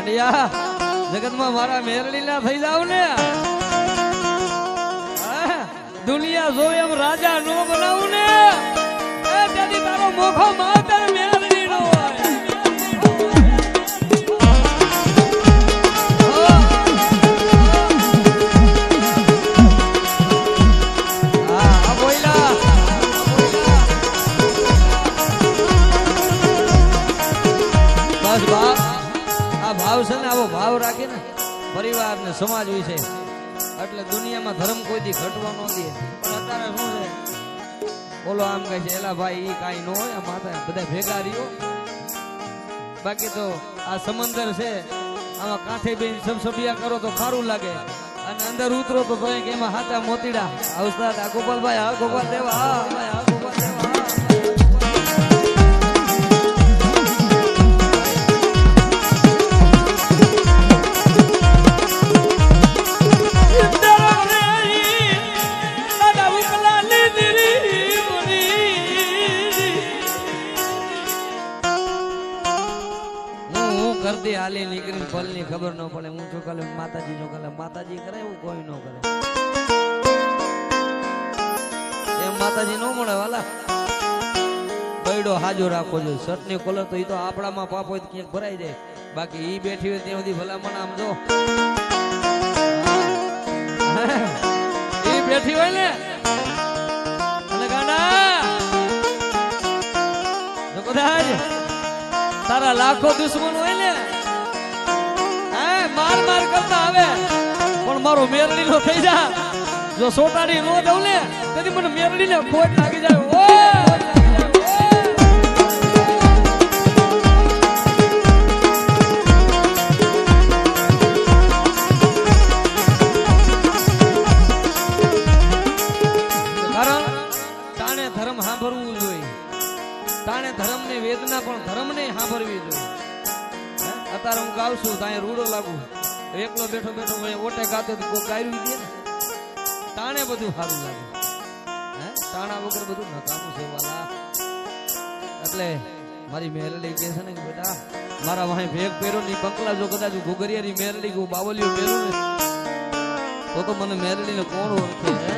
ગાંડિયા જગતમાં મારા મેરડી ના થઈ જાવ ને દુનિયા જો એમ રાજા નો બનાવું ને ત્યાંથી તારો મોખો માવતર મેરડી નો હોય બસ બાપ આ ભાવ છે ને આવો ભાવ રાખે ને પરિવાર ને સમાજ વિશે એટલે દુનિયામાં ધર્મ કોઈ દી ઘટવા ન દે પણ અત્યારે શું છે બોલો આમ કહે છે એલા ભાઈ ઈ કાઈ ન હોય માતા બધા ભેગા રહ્યો બાકી તો આ સમંદર છે આમાં કાંઠે બેન સમસબિયા કરો તો સારું લાગે અને અંદર ઉતરો તો ભાઈ કે એમાં હાચા મોતીડા આવતા આ ગોપાલભાઈ આ ગોપાલ દેવા આ ભાઈ આ ગોપાલ દેવા કરતી હાલી નીકળી ફલ ની ખબર ન પડે હું છું કાલે માતાજી નો કાલે માતાજી કરે એવું કોઈ ન કરે એમ માતાજી નો મળે વાલા બૈડો હાજો રાખવો જોઈએ શર્ટ ની કોલર તો ઈ તો આપણામાં પાપ હોય તો ક્યાંક ભરાઈ જાય બાકી ઈ બેઠી હોય ત્યાં સુધી ભલામણ આમ જો ઈ બેઠી હોય ને અને ગાંડા જો કદાચ તારા લાખો દુશ્મન હોય ને માર માર કરતા આવે પણ મારો મેરડી નો થઈ જા જો સોટાડી નો દઉં ને તેથી મને મેરડી ને ખોટ લાગી જાય કારણ તાણે ધર્મ સાંભળવું જોઈએ તાણે ધર્મ ને વેદના પણ ધર્મ ને સાંભળવી જોઈએ અત્યારે હું ગાઉં છું ત્યાં રૂડો લાગુ એકલો બેઠો બેઠો ઓટે ગાતો કોઈ ગાયું દે ને તાણે બધું સારું લાગે તાણા વગર બધું નકામું છે વાલા એટલે મારી મેરડી કે છે ને કે બેટા મારા વાહે ભેગ પહેરો ની બંકલા જો કદાચ ઘુઘરિયાની મેરડી કે બાવલીઓ પહેરું ને તો મને મેરડી ને કોણ ઓળખે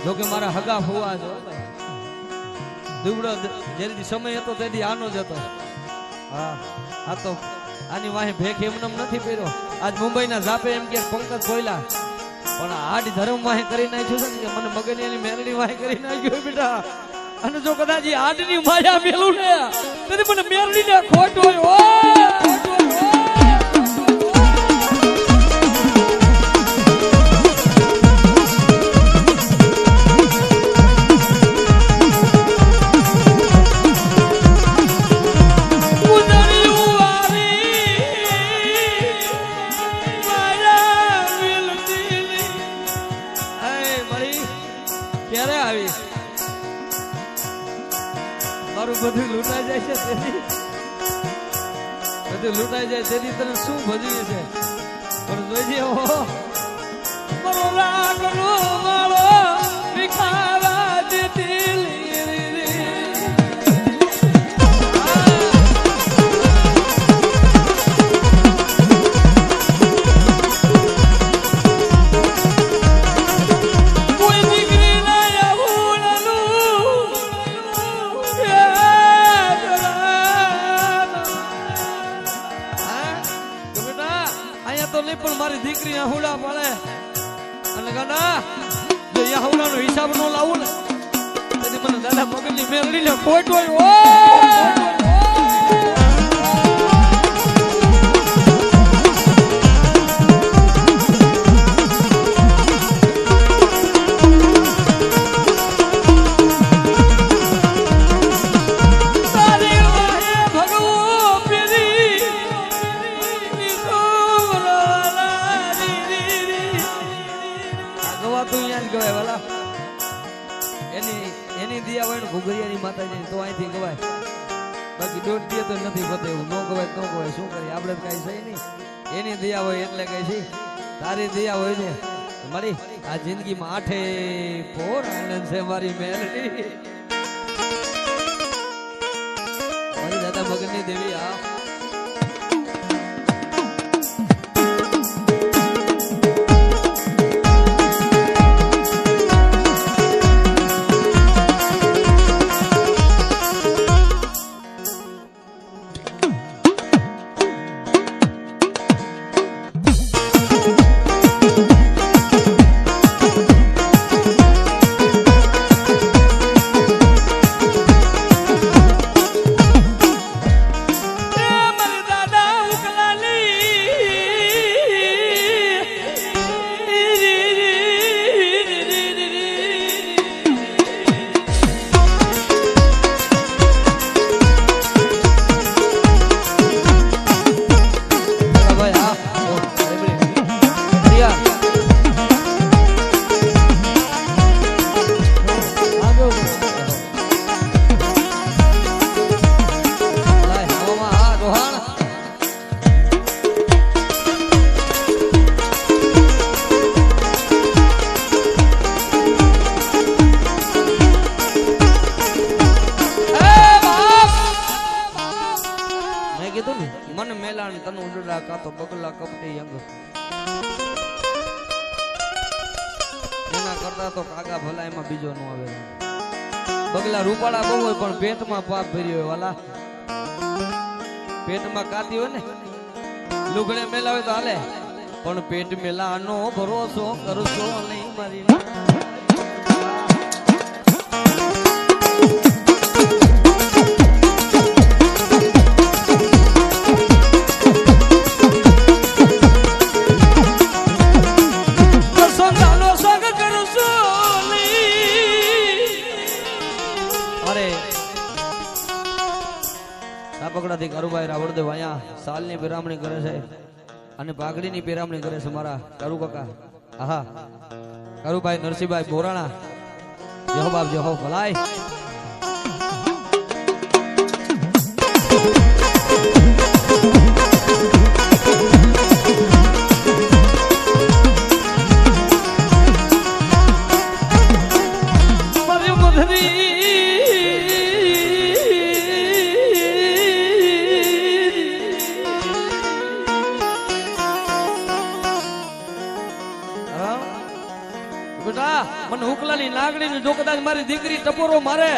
જોકે મારા હગા ફુવા છો દીવડો જેથી સમય હતો તેથી આનો જ હતો હા આ તો આની વાહે ભેખ એમને નથી પહેર્યો આજ મુંબઈના ઝાપે એમ કે પંકજ કોયલા પણ આડી ધર્મ વાહે કરી નાખ્યું છે ને કે મને મગની એની મેરડી વાહે કરી નાખ્યું બેટા અને જો કદાચ આડની માયા મેલું ને તેથી મને મેરડી ને ખોટ હોય મારું બધું લૂંટાઈ જાય છે બધું લૂંટાઈ જાય તેથી તને શું ભજવ્યું છે પણ જોઈજે મારો રાગનો મારો વિખાવા દેતી પણ મારી દીકરી આહુડા પડે અને ગાડા જો આહુડા નો હિસાબ નો લાવું ને તેથી મને દાદા મગજની મેરડી ને ખોટ હોય એની દિયા હોય ને ઘુઘરિયાની માતાજી તો અહીંથી ગવાય બાકી દોઢ દે તો નથી પતે એવું નો કહેવાય તો કહેવાય શું કરીએ આપણે તો કઈ છે નહીં એની દયા હોય એટલે કઈ છે તારી દયા હોય છે મારી આ જિંદગીમાં આઠે પોર આનંદ છે મારી મેલડી મારી દાદા મગનની દેવી આ મન મેલાણ તન ઉડડા કાતો બગલા કપટી અંગ એના કરતા તો કાકા ભલા એમાં બીજો નો આવે બગલા રૂપાળા બહુ હોય પણ પેટમાં પાપ ભર્યો હોય વાલા પેટમાં કાતી હોય ને લુગડે મેલાવે તો હાલે પણ પેટ મેલાનો ભરોસો કરશો નહીં મારી પકડાથી કારુભાઈ રાવળદેવ અહીંયા સાલની પેરામણી કરે છે અને પાઘડીની પેરામણી કરે છે મારા કારુ કાકા આહા કારુભાઈ નરસિંહભાઈ બોરાણા જહો બાપ જહો ભલાય મને હુકલાની નાગણીની જો કદાચ મારી દીકરી ટપોરો મારે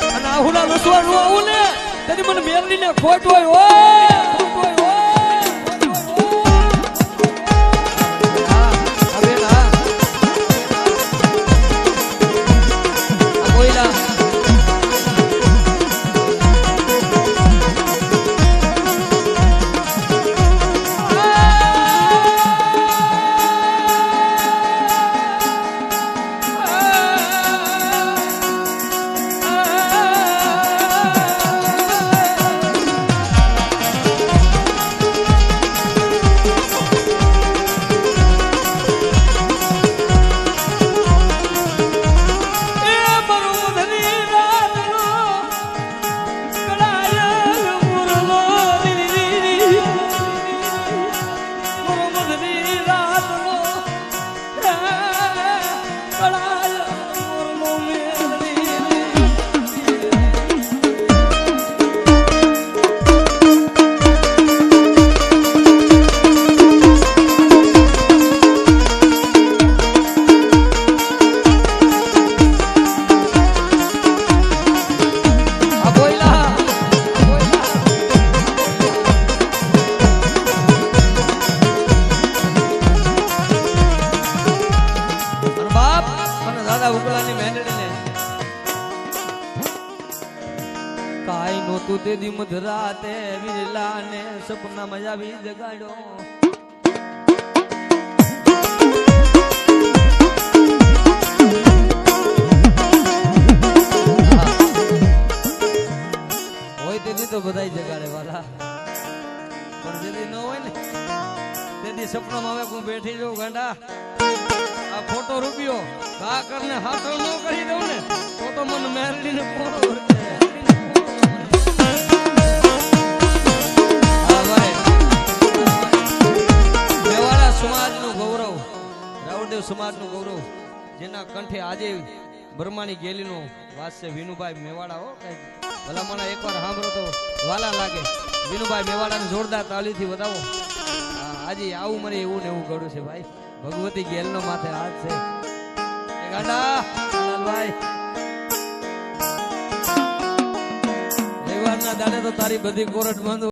અને આહુડા નસવા નો આવું ને તેની મને મેલડીને ખોટ હોય કાઈ નોતું તે દી મધરાતે વિરલાને સપના મજા બી જગાડ્યો હોય તેથી તો બધાય જગાડે વાલા પણ જેથી ન હોય ને તેથી સપનામાં હવે હું બેઠી જાઉં ગાંડા આ ફોટો રૂપિયો કા કરને હાથો ન કરી દઉં ને તો મને મેરડીને ફોટો રાવળદેવ સમાજનું ગૌરવ જેના કંઠે આજે બ્રહ્માની ગેલીનો વાસ છે વિનુભાઈ મેવાડા હો કઈ ભલામણા એકવાર સાંભળો તો વાલા લાગે વિનુભાઈ મેવાડાને જોરદાર તાળીથી વધાવો આજે આવું મને એવું ને એવું ગળું છે ભાઈ ભગવતી ગેલનો માથે હાથ છે એ ગાંડા ભાઈ રવિવારના દાડે તો તારી બધી કોરટ બંધ